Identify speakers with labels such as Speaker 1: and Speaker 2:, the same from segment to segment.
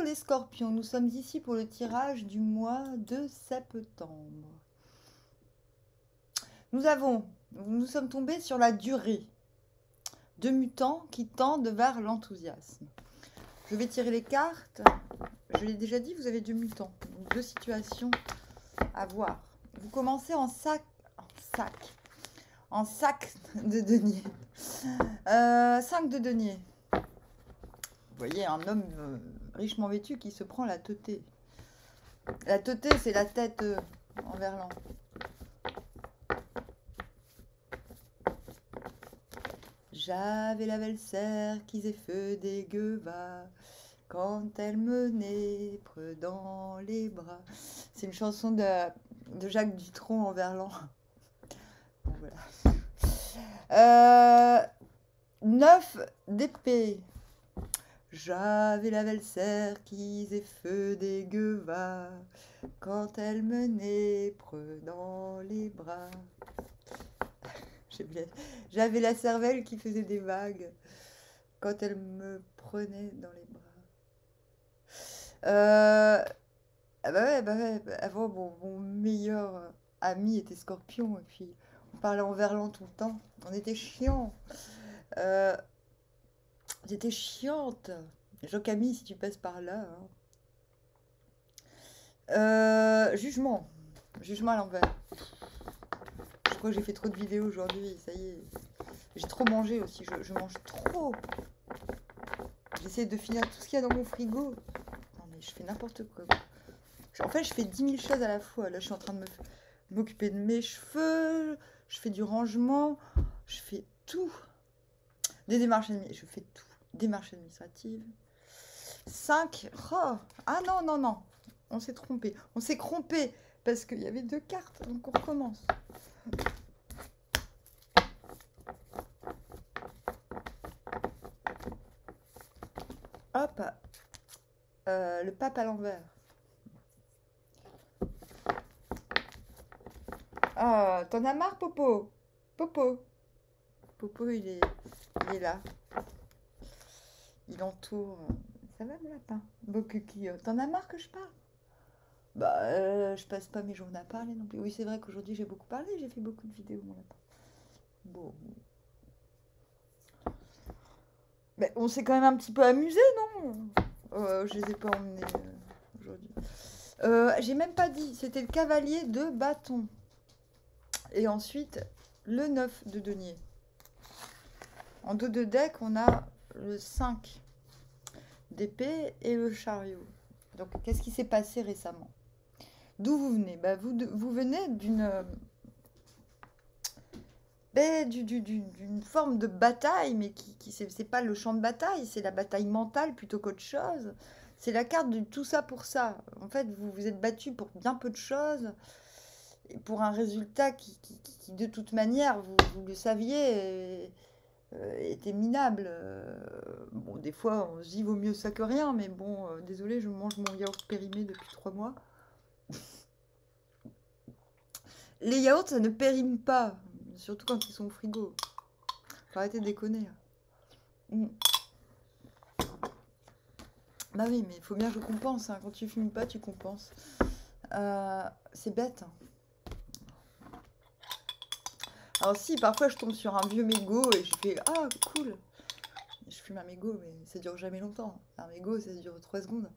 Speaker 1: les scorpions, nous sommes ici pour le tirage du mois de septembre. Nous sommes tombés sur la durée. Deux mutants qui tendent vers l'enthousiasme. Je vais tirer les cartes. Je l'ai déjà dit, vous avez deux mutants. Donc deux situations à voir. Vous commencez en sac de denier. 5 de denier. Vous voyez un homme richement vêtu qui se prend la teuté. La teuté, c'est la tête en verlan. J'avais la belle-sœur qui faisait feu des guevas quand elle me népre dans les bras. C'est une chanson de Jacques Dutronc en verlan. Bon, voilà. 9 d'épée. J'avais la belle-sœur qui faisait feu des guevas quand elle me népre dans les bras. J'avais la cervelle qui faisait des vagues quand elle me prenait dans les bras. Avant, mon meilleur ami était Scorpion et puis on parlait en verlan tout le temps. On était chiants. J'étais chiante. Jean-Camille, si tu passes par là. Hein. Jugement. Jugement à l'envers. Je crois que j'ai fait trop de vidéos aujourd'hui. Ça y est. J'ai trop mangé aussi. Je mange trop. J'essaie de finir tout ce qu'il y a dans mon frigo. Non, mais je fais n'importe quoi. En fait, je fais 10 000 choses à la fois. Là, je suis en train de m'occuper de mes cheveux. Je fais du rangement. Je fais tout. Des démarches administratives. Je fais tout. Démarches administratives. 5. Oh. Ah non, non, non. On s'est trompé. On s'est crompé. Parce qu'il y avait 2 cartes. Donc on recommence. Hop. Le pape à l'envers. Ah, t'en as marre, Popo? Popo. Popo, il est là. Il entoure. Ça va, mon lapin? Bokuki, t'en as marre que je parle? Bah, je passe pas mes journées à parler non plus. Oui, c'est vrai qu'aujourd'hui, j'ai beaucoup parlé. J'ai fait beaucoup de vidéos, mon lapin. Bon. Mais on s'est quand même un petit peu amusé, non? Je les ai pas emmenés aujourd'hui. J'ai même pas dit. C'était le cavalier de bâton. Et ensuite, le 9 de denier. En dos de deck, on a le 5 d'épée et le chariot. Donc, qu'est-ce qui s'est passé récemment? D'où vous venez? Bah, vous venez d'une forme de bataille, mais qui c'est pas le champ de bataille, c'est la bataille mentale plutôt qu'autre chose. C'est la carte de tout ça pour ça. En fait, vous vous êtes battu pour bien peu de choses, et pour un résultat qui de toute manière, vous le saviez, était minable. Bon, des fois, on se dit vaut mieux ça que rien, mais bon, désolé, je mange mon yaourt périmé depuis 3 mois. Les yaourts, ça ne périme pas, surtout quand ils sont au frigo. Faut arrêter de déconner. Bah oui, mais il faut bien que je compense. Hein. Quand tu fumes pas, tu compenses. C'est bête. Alors si, parfois je tombe sur un vieux mégot et je fais « Ah, cool !» Je fume un mégot, mais ça dure jamais longtemps. Un mégot, ça dure 3 secondes.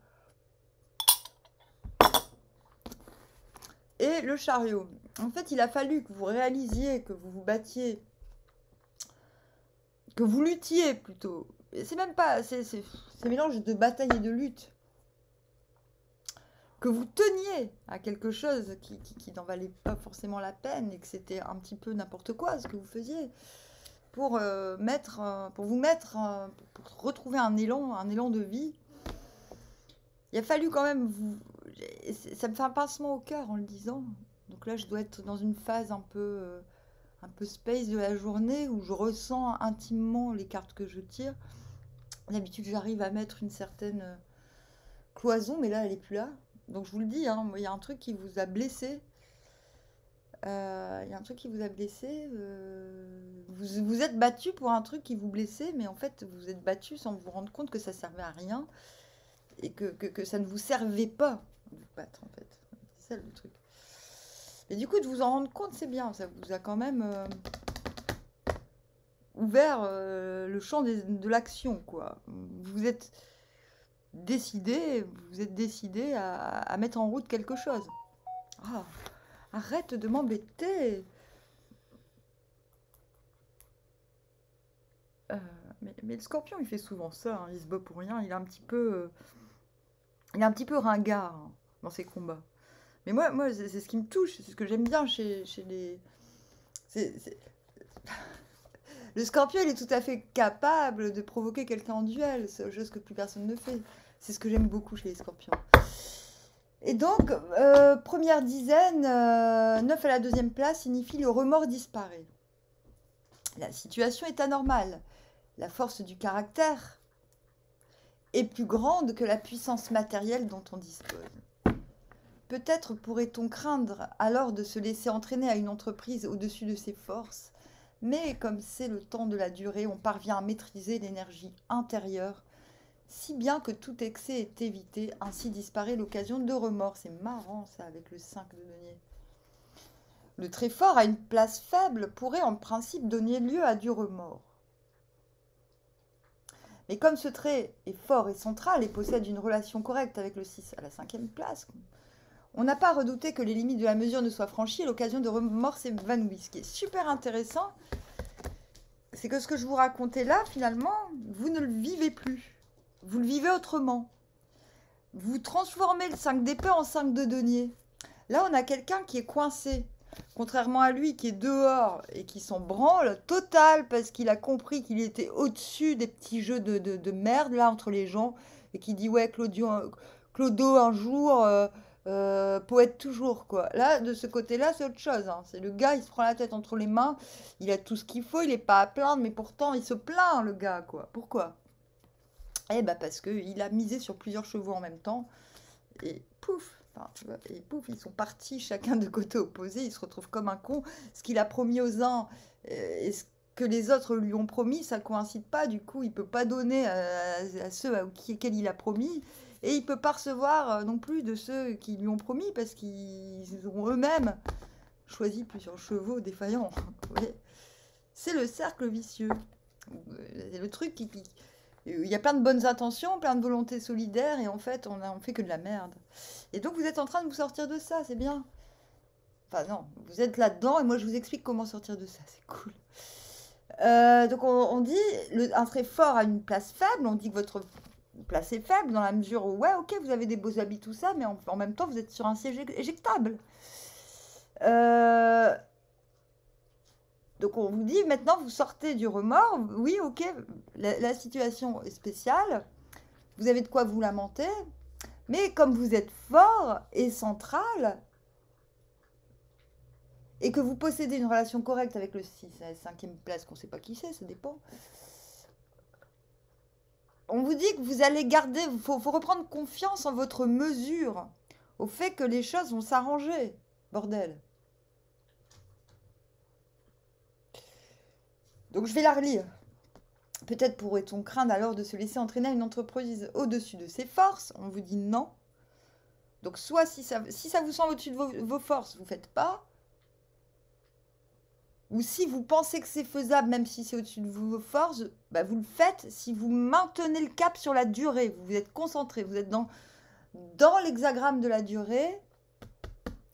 Speaker 1: Et le chariot. En fait, il a fallu que vous réalisiez, que vous vous battiez, que vous luttiez plutôt. C'est même pas... C'est mélange de bataille et de lutte. Que vous teniez à quelque chose qui n'en valait pas forcément la peine et que c'était un petit peu n'importe quoi ce que vous faisiez pour pour retrouver un élan de vie. Il a fallu quand même ça me fait un pincement au cœur en le disant. Donc là, je dois être dans une phase un peu space de la journée où je ressens intimement les cartes que je tire. D'habitude, j'arrive à mettre une certaine cloison, mais là, elle est plus là. Donc je vous le dis, hein, il y a un truc qui vous a blessé. Il y a un truc qui vous a blessé. Vous êtes battu pour un truc qui vous blessait, mais en fait, vous êtes battu sans vous rendre compte que ça servait à rien. et que ça ne vous servait pas de vous battre, en fait. C'est ça le truc. Et du coup, de vous en rendre compte, c'est bien. Ça vous a quand même ouvert le champ de l'action, quoi. Vous êtes décidé à mettre en route quelque chose. Ah, arrête de m'embêter. Mais le scorpion, il fait souvent ça, hein. Il se bat pour rien. Il est un petit peu ringard, hein, dans ses combats. Mais moi c'est ce qui me touche, c'est ce que j'aime bien chez les... c'est- Le scorpion, il est tout à fait capable de provoquer quelqu'un en duel, c'est chose que plus personne ne fait. C'est ce que j'aime beaucoup chez les scorpions. Et donc, première dizaine, 9 à la deuxième place signifie le remords disparaît. La situation est anormale. La force du caractère est plus grande que la puissance matérielle dont on dispose. Peut-être pourrait-on craindre alors de se laisser entraîner à une entreprise au-dessus de ses forces, mais comme c'est le temps de la durée, on parvient à maîtriser l'énergie intérieure, si bien que tout excès est évité, ainsi disparaît l'occasion de remords. C'est marrant ça avec le 5 de denier. Le très fort à une place faible pourrait en principe donner lieu à du remords. Mais comme ce trait est fort et central et possède une relation correcte avec le 6 à la 5e place, on n'a pas à redouter que les limites de la mesure ne soient franchies et l'occasion de remords s'évanouisse. Ce qui est super intéressant, c'est que ce que je vous racontais là, finalement, vous ne le vivez plus. Vous le vivez autrement. Vous transformez le 5 d'épée en 5 de denier. Là, on a quelqu'un qui est coincé. Contrairement à lui qui est dehors et qui s'en branle total parce qu'il a compris qu'il était au-dessus des petits jeux de merde là entre les gens et qui dit ouais Clodo un jour, poète toujours quoi. Là de ce côté-là c'est autre chose, hein. C'est le gars, il se prend la tête entre les mains, il a tout ce qu'il faut, il est pas à plaindre mais pourtant il se plaint le gars quoi. Pourquoi? Eh bah parce qu'il a misé sur plusieurs chevaux en même temps et pouf. Enfin, tu vois, et pouf, ils sont partis chacun de côté opposé, il se retrouve comme un con. Ce qu'il a promis aux uns et ce que les autres lui ont promis, ça coïncide pas. Du coup, il peut pas donner à ceux auxquels il a promis. Et il peut pas recevoir non plus de ceux qui lui ont promis parce qu'ils ont eux-mêmes choisi plusieurs chevaux défaillants. C'est le cercle vicieux. C'est le truc il y a plein de bonnes intentions, plein de volontés solidaires, et en fait, on fait que de la merde. Et donc, vous êtes en train de vous sortir de ça, c'est bien. Enfin, non, vous êtes là-dedans, et moi, je vous explique comment sortir de ça, c'est cool. Donc, on dit, un trait fort a une place faible, on dit que votre place est faible, dans la mesure où, ouais, ok, vous avez des beaux habits, tout ça, mais en même temps, vous êtes sur un siège éjectable. Donc on vous dit maintenant vous sortez du remords, oui ok, la situation est spéciale, vous avez de quoi vous lamenter, mais comme vous êtes fort et central, et que vous possédez une relation correcte avec le 6 à la 5e place, qu'on ne sait pas qui c'est, ça dépend, on vous dit que vous allez garder, faut reprendre confiance en votre mesure, au fait que les choses vont s'arranger, bordel. Donc je vais la relire. Peut-être pourrait-on craindre alors de se laisser entraîner à une entreprise au-dessus de ses forces. On vous dit non. Donc soit si ça vous semble au-dessus de vos forces, vous ne faites pas. Ou si vous pensez que c'est faisable, même si c'est au-dessus de vos forces, bah vous le faites si vous maintenez le cap sur la durée. Vous êtes concentré, vous êtes dans l'hexagramme de la durée.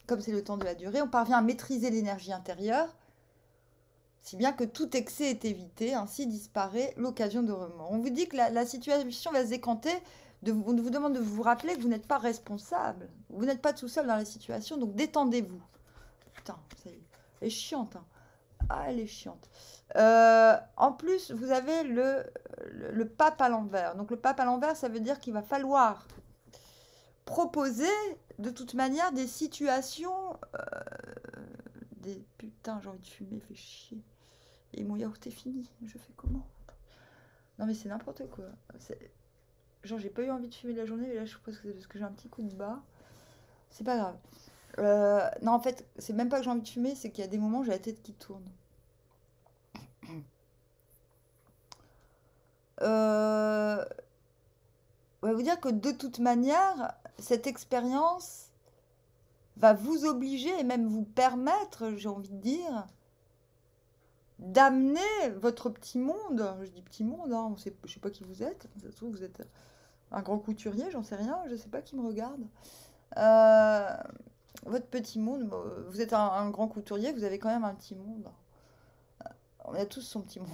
Speaker 1: Comme c'est le temps de la durée, on parvient à maîtriser l'énergie intérieure. Si bien que tout excès est évité, ainsi disparaît l'occasion de remords. On vous dit que la situation va se décanter, on vous demande de vous rappeler que vous n'êtes pas responsable. Vous n'êtes pas tout seul dans la situation, donc détendez-vous. Putain, elle est chiante. Hein. Ah, elle est chiante. En plus, vous avez le pape à l'envers. Donc le pape à l'envers, ça veut dire qu'il va falloir proposer de toute manière des situations... Putain, j'ai envie de fumer, fait chier. Et mon yaourt est fini. Je fais comment? Non mais c'est n'importe quoi. Genre j'ai pas eu envie de fumer de la journée, mais là je pense que c'est parce que j'ai un petit coup de bas. C'est pas grave. Non en fait, c'est même pas que j'ai envie de fumer, c'est qu'il y a des moments où j'ai la tête qui tourne. on va vous dire que de toute manière, cette expérience va vous obliger et même vous permettre, j'ai envie de dire, d'amener votre petit monde. Je dis petit monde, hein, je sais pas qui vous êtes. Ça se trouve, vous êtes un grand couturier, j'en sais rien, je sais pas qui me regarde. Euh, Votre petit monde, vous êtes un grand couturier, vous avez quand même un petit monde. On a tous son petit monde.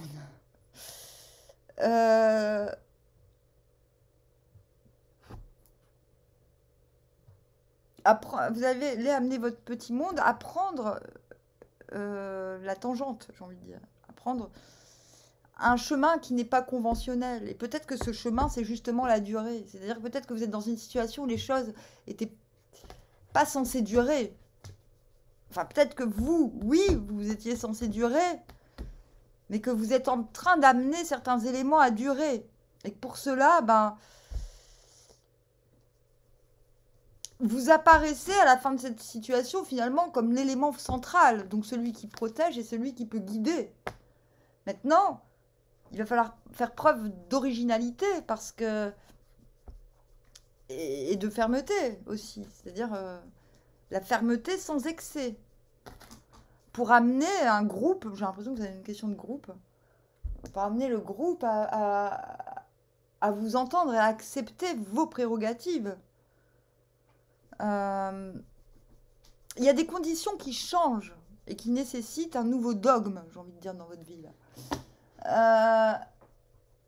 Speaker 1: Euh, Vous allez amener votre petit monde à prendre la tangente, j'ai envie de dire. À prendre un chemin qui n'est pas conventionnel. Et peut-être que ce chemin, c'est justement la durée. C'est-à-dire que peut-être que vous êtes dans une situation où les choses étaient pas censées durer. Enfin, peut-être que vous, oui, vous étiez censé durer, mais que vous êtes en train d'amener certains éléments à durer. Et que pour cela, ben, vous apparaissez à la fin de cette situation finalement comme l'élément central, donc celui qui protège et celui qui peut guider. Maintenant, il va falloir faire preuve d'originalité parce que et de fermeté aussi, c'est-à-dire la fermeté sans excès pour amener un groupe. J'ai l'impression que vous avez une question de groupe. Pour amener le groupe à vous entendre et à accepter vos prérogatives. Il y a des conditions qui changent et qui nécessitent un nouveau dogme, j'ai envie de dire, dans votre vie. Là.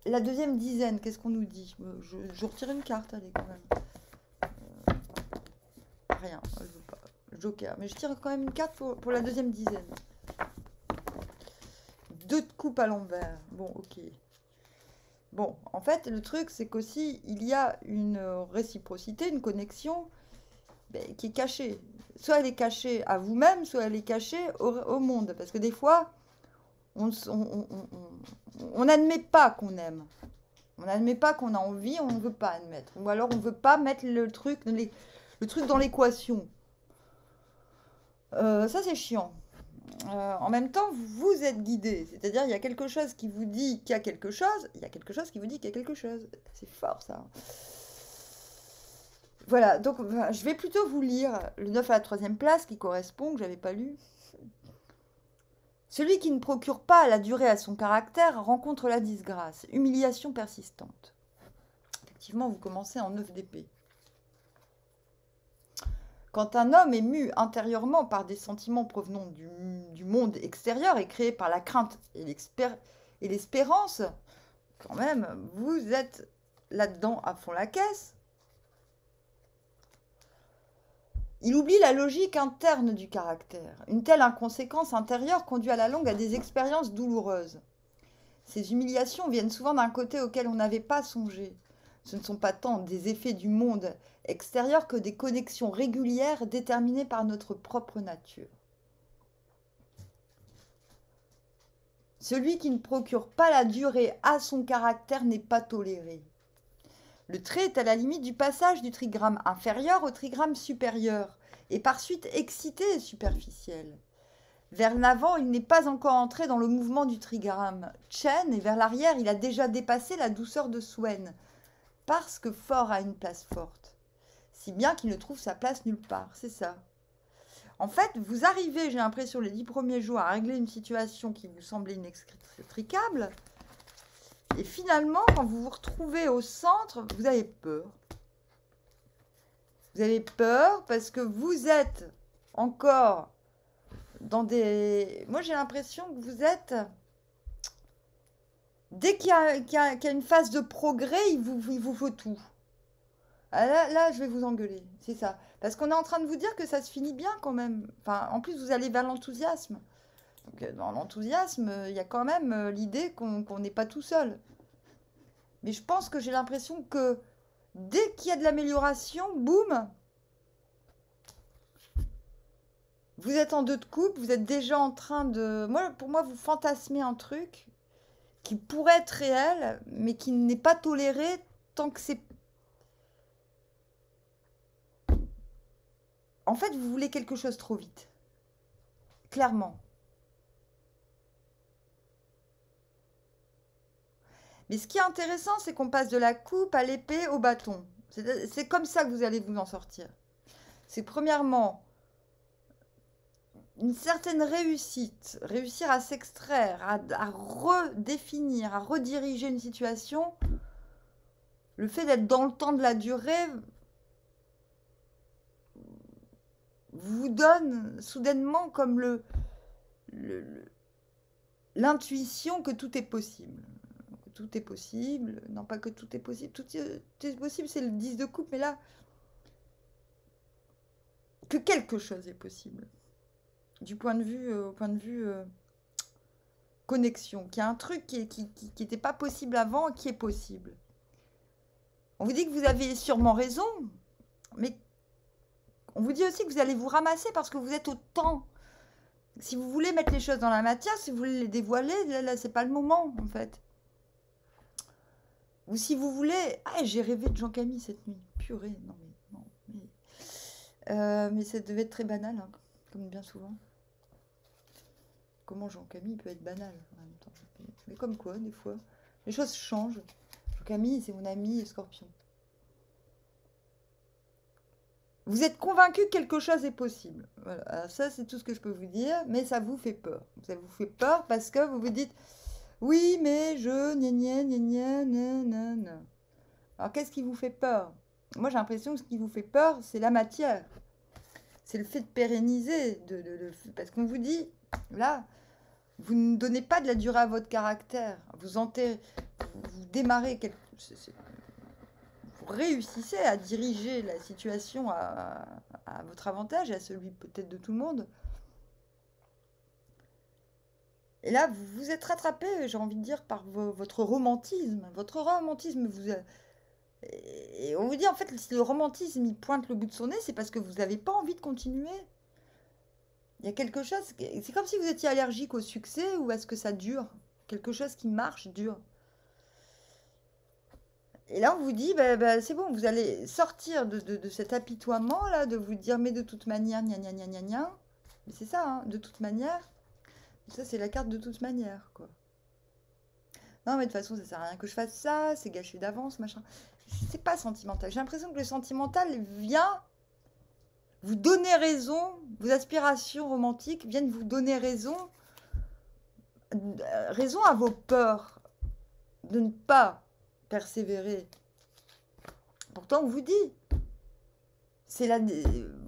Speaker 1: La deuxième dizaine, qu'est-ce qu'on nous dit? Je retire une carte, allez, quand même. Rien, je veux pas. Joker. Mais je tire quand même une carte pour la deuxième dizaine. 2 de coupe à l'envers. Bon, ok. Bon, en fait, le truc, c'est qu'aussi, il y a une réciprocité, une connexion qui est cachée. Soit elle est cachée à vous-même, soit elle est cachée au monde. Parce que des fois, on n'admet pas qu'on aime. On n'admet pas qu'on a envie, on ne veut pas admettre. Ou alors on ne veut pas mettre le truc dans l'équation. Ça, c'est chiant. En même temps, vous êtes guidé. C'est-à-dire, il y a quelque chose qui vous dit qu'il y a quelque chose, il y a quelque chose qui vous dit qu'il y a quelque chose. C'est fort, ça. Voilà, donc je vais plutôt vous lire le 9 à la 3e place qui correspond, que j'avais pas lu. Celui qui ne procure pas la durée à son caractère rencontre la disgrâce, humiliation persistante. Effectivement, vous commencez en 9 d'épée. Quand un homme est mu intérieurement par des sentiments provenant du monde extérieur et créé par la crainte et l'espérance, quand même, vous êtes là-dedans à fond la caisse. Il oublie la logique interne du caractère. Une telle inconséquence intérieure conduit à la longue à des expériences douloureuses. Ces humiliations viennent souvent d'un côté auquel on n'avait pas songé. Ce ne sont pas tant des effets du monde extérieur que des connexions régulières déterminées par notre propre nature. Celui qui ne procure pas la durée à son caractère n'est pas toléré. Le trait est à la limite du passage du trigramme inférieur au trigramme supérieur, et par suite excité et superficiel. Vers l'avant, il n'est pas encore entré dans le mouvement du trigramme Chen, et vers l'arrière, il a déjà dépassé la douceur de Swen, parce que fort a une place forte, si bien qu'il ne trouve sa place nulle part, c'est ça. En fait, vous arrivez, j'ai l'impression, les 10 premiers jours à régler une situation qui vous semblait inextricable, et finalement, quand vous vous retrouvez au centre, vous avez peur. Vous avez peur parce que vous êtes encore dans des... Moi, j'ai l'impression que vous êtes... Dès qu'il y a une phase de progrès, il vous faut tout. Ah, là, je vais vous engueuler, c'est ça. Parce qu'on est en train de vous dire que ça se finit bien quand même. Enfin, en plus, vous allez vers l'enthousiasme. Donc, dans l'enthousiasme, il y a quand même l'idée qu'on n'est pas tout seul. Mais je pense que j'ai l'impression que dès qu'il y a de l'amélioration, boum, vous êtes en 2 de coupe, vous êtes déjà en train de... Pour moi, vous fantasmez un truc qui pourrait être réel, mais qui n'est pas toléré tant que c'est... En fait, vous voulez quelque chose trop vite. Clairement. Mais ce qui est intéressant, c'est qu'on passe de la coupe à l'épée au bâton. C'est comme ça que vous allez vous en sortir. C'est premièrement une certaine réussite, réussir à s'extraire, à redéfinir, à rediriger une situation. Le fait d'être dans le temps de la durée vous donne soudainement comme l'intuition que tout est possible. Que tout est possible. Non, pas que tout est possible. Tout est possible, c'est le 10 de coupe, mais là, que quelque chose est possible. Du point de vue, au point de vue connexion. Qu'il y a un truc qui n'était pas possible avant, qui est possible. On vous dit que vous avez sûrement raison, mais on vous dit aussi que vous allez vous ramasser parce que vous êtes au temps. Si vous voulez mettre les choses dans la matière, si vous voulez les dévoiler, là c'est pas le moment, en fait. Ou si vous voulez... Ah, j'ai rêvé de Jean-Camille cette nuit. Purée, mais ça devait être très banal, hein, comme bien souvent. Comment Jean-Camille peut être banal en même temps. Mais comme quoi, des fois, les choses changent. Jean-Camille, c'est mon ami Scorpion. Vous êtes convaincu que quelque chose est possible. Voilà. Alors ça, c'est tout ce que je peux vous dire, mais ça vous fait peur. Ça vous fait peur parce que vous vous dites « Oui, mais je... gna. Alors, qu'est-ce qui vous fait peur? Moi, j'ai l'impression que ce qui vous fait peur, c'est la matière. C'est le fait de pérenniser. Parce qu'on vous dit, là, vous ne donnez pas de la durée à votre caractère. Vous démarrez quelque... Vous réussissez à diriger la situation à votre avantage et à celui peut-être de tout le monde. Et là, vous vous êtes rattrapé, j'ai envie de dire, par votre romantisme. Votre romantisme vous a... Et on vous dit, en fait, si le romantisme, il pointe le bout de son nez, c'est parce que vous n'avez pas envie de continuer. Il y a quelque chose... C'est comme si vous étiez allergique au succès ou à ce que ça dure. Quelque chose qui marche dure. Et là, on vous dit, c'est bon, vous allez sortir de cet apitoiement-là, de vous dire, mais de toute manière, gna. Mais c'est ça, hein, de toute manière. Ça, c'est la carte de toute manière, quoi. Non, mais de toute façon, ça sert à rien que je fasse ça, c'est gâché d'avance, machin. C'est pas sentimental. J'ai l'impression que le sentimental vient vous donner raison, vos aspirations romantiques viennent vous donner raison à vos peurs de ne pas persévérer. Pourtant, on vous dit, c'est là,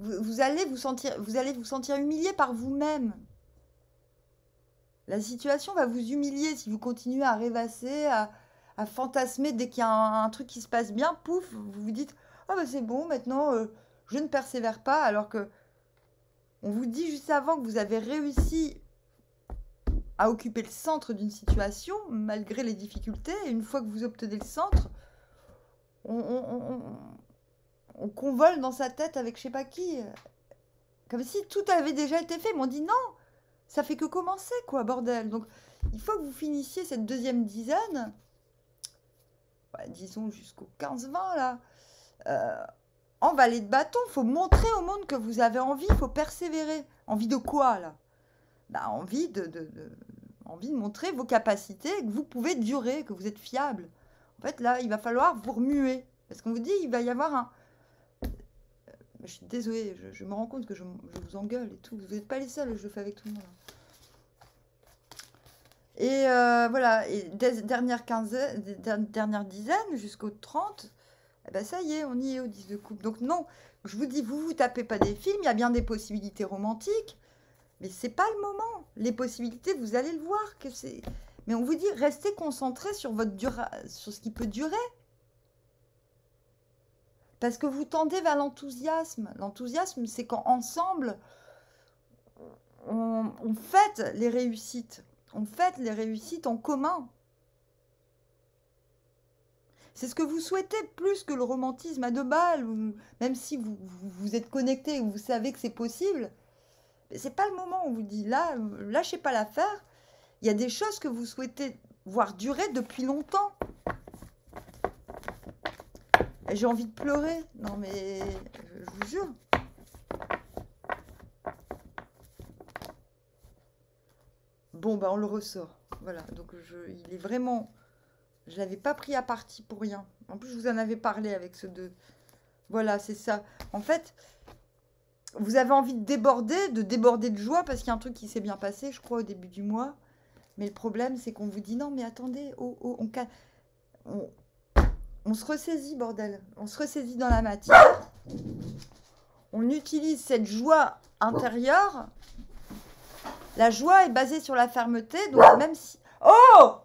Speaker 1: vous allez vous sentir humilié par vous-même. La situation va vous humilier si vous continuez à rêvasser, à fantasmer dès qu'il y a un truc qui se passe bien, pouf, vous vous dites « Ah bah c'est bon, maintenant je ne persévère pas », alors que on vous dit juste avant que vous avez réussi à occuper le centre d'une situation, malgré les difficultés, et une fois que vous obtenez le centre, on convole dans sa tête avec je sais pas qui, comme si tout avait déjà été fait, mais on dit « Non !» Ça fait que commencer, quoi, bordel. Donc, il faut que vous finissiez cette deuxième dizaine, disons jusqu'au 15-20, là, en valet de bâton. Il faut montrer au monde que vous avez envie, il faut persévérer. Envie de quoi, là? Envie de montrer vos capacités, que vous pouvez durer, que vous êtes fiable. En fait, là, il va falloir vous remuer. Parce qu'on vous dit, il va y avoir un... Je suis désolée, je me rends compte que je vous engueule et tout. Vous n'êtes pas les seuls, je le fais avec tout le monde. Et voilà, et dernière dizaine, jusqu'au 30, ça y est, on y est au 10 de coupe. Donc non, je vous dis, vous tapez pas des films, il y a bien des possibilités romantiques, mais c'est pas le moment. Les possibilités, vous allez le voir. Mais on vous dit, restez concentrés sur sur ce qui peut durer. Parce que vous tendez vers l'enthousiasme. L'enthousiasme, c'est quand ensemble, on fête les réussites. On fête les réussites en commun. C'est ce que vous souhaitez plus que le romantisme à deux balles. Même si vous êtes connecté, vous savez que c'est possible. C'est pas le moment, on vous dit. Là, lâchez pas l'affaire. Il y a des choses que vous souhaitez voir durer depuis longtemps. J'ai envie de pleurer. Non, mais je vous jure. Bon, on le ressort. Voilà. Donc, il est vraiment Je l'avais pas pris à partie pour rien. En plus, je vous en avais parlé avec ce 2. Voilà, c'est ça. En fait, vous avez envie de déborder de joie parce qu'il y a un truc qui s'est bien passé, je crois, au début du mois. Mais le problème, c'est qu'on vous dit non, mais attendez, on se ressaisit, bordel. On se ressaisit dans la matière. On utilise cette joie intérieure. La joie est basée sur la fermeté. Donc même si... Oh!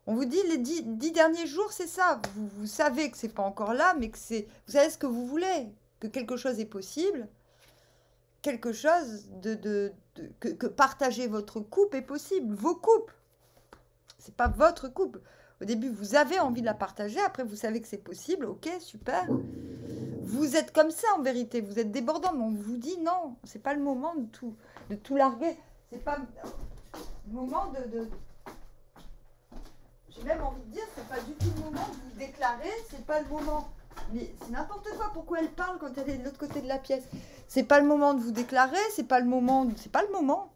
Speaker 1: On vous dit les 10 derniers jours, c'est ça. Vous savez que c'est pas encore là, mais que c'est... Vous savez ce que vous voulez. Que quelque chose est possible. Quelque chose que partager votre couple est possible. Vos couples. C'est pas votre couple. Au début, vous avez envie de la partager. Après, vous savez que c'est possible. Ok, super. Vous êtes comme ça, en vérité. Vous êtes débordant. Mais on vous dit non. C'est pas le moment de tout larguer. C'est pas le moment de... J'ai même envie de dire, c'est pas du tout le moment de vous déclarer. C'est pas le moment... Mais c'est n'importe quoi. Pourquoi elle parle quand elle est de l'autre côté de la pièce? C'est pas le moment de vous déclarer. C'est pas le moment... C'est pas le moment.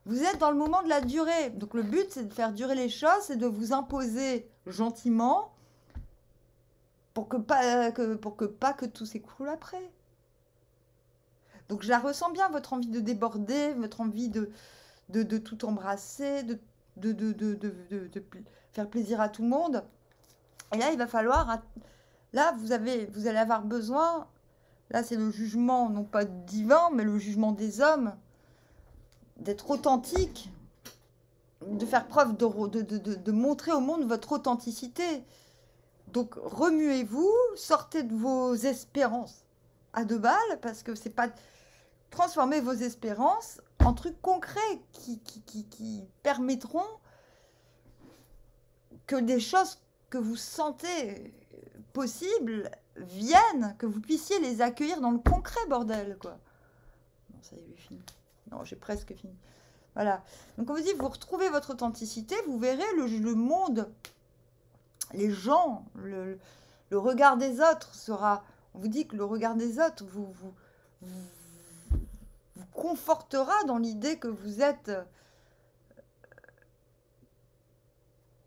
Speaker 1: Vous êtes dans le moment de la durée. Donc le but, c'est de faire durer les choses, c'est de vous imposer gentiment pour que pas que tout s'écroule après. Donc je la ressens bien, votre envie de déborder, votre envie de tout embrasser, de faire plaisir à tout le monde. Et là, il va falloir... Là, vous allez avoir besoin... Là, c'est le jugement, non pas divin, mais le jugement des hommes. D'être authentique, de faire preuve, de montrer au monde votre authenticité. Donc, remuez-vous, sortez de vos espérances à 2 balles, parce que c'est pas... Transformez vos espérances en trucs concrets qui permettront que des choses que vous sentez possibles viennent, que vous puissiez les accueillir dans le concret, bordel, quoi. Non, ça y est, j'ai fini. Non, j'ai presque fini. Voilà. Donc, on vous dit, vous retrouvez votre authenticité, vous verrez le monde, les gens, le regard des autres sera... On vous dit que le regard des autres vous confortera dans l'idée que vous êtes...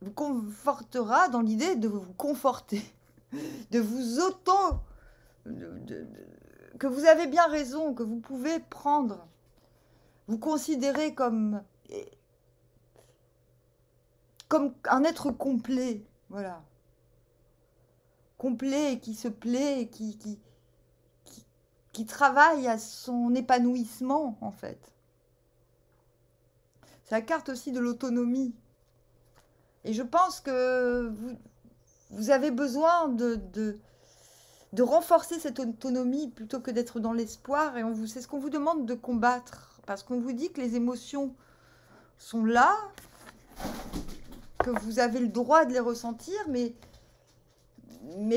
Speaker 1: Vous confortera dans l'idée de vous conforter, de vous auto... que vous avez bien raison, que vous pouvez prendre... Vous considérez comme un être complet, voilà. Complet et qui se plaît, et qui travaille à son épanouissement, en fait. C'est la carte aussi de l'autonomie. Et je pense que vous avez besoin de renforcer cette autonomie plutôt que d'être dans l'espoir. Et c'est ce qu'on vous demande de combattre. Parce qu'on vous dit que les émotions sont là, que vous avez le droit de les ressentir, mais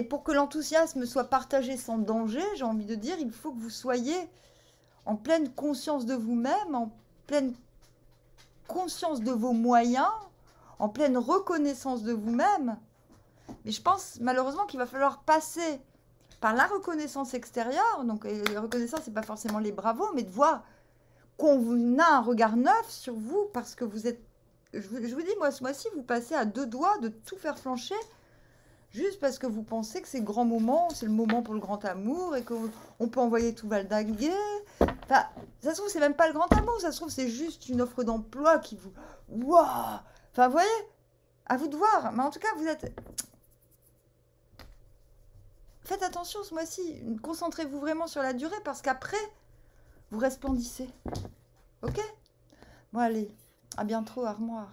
Speaker 1: pour que l'enthousiasme soit partagé sans danger, j'ai envie de dire, il faut que vous soyez en pleine conscience de vous-même, en pleine conscience de vos moyens, en pleine reconnaissance de vous-même. Mais je pense malheureusement qu'il va falloir passer par la reconnaissance extérieure. Donc la reconnaissance, c'est pas forcément les bravos, mais de voir qu'on a un regard neuf sur vous parce que vous êtes... Je vous dis, moi, ce mois-ci, vous passez à 2 doigts de tout faire flancher juste parce que vous pensez que c'est le grand moment, c'est le moment pour le grand amour et qu'on peut envoyer tout valdinguer. Enfin, ça se trouve, c'est même pas le grand amour, ça se trouve, c'est juste une offre d'emploi qui vous... Waouh! Enfin, vous voyez, à vous de voir. Mais en tout cas, vous êtes... Faites attention ce mois-ci. Concentrez-vous vraiment sur la durée parce qu'après... Vous resplendissez. Ok? Bon, allez. À bientôt, armoire.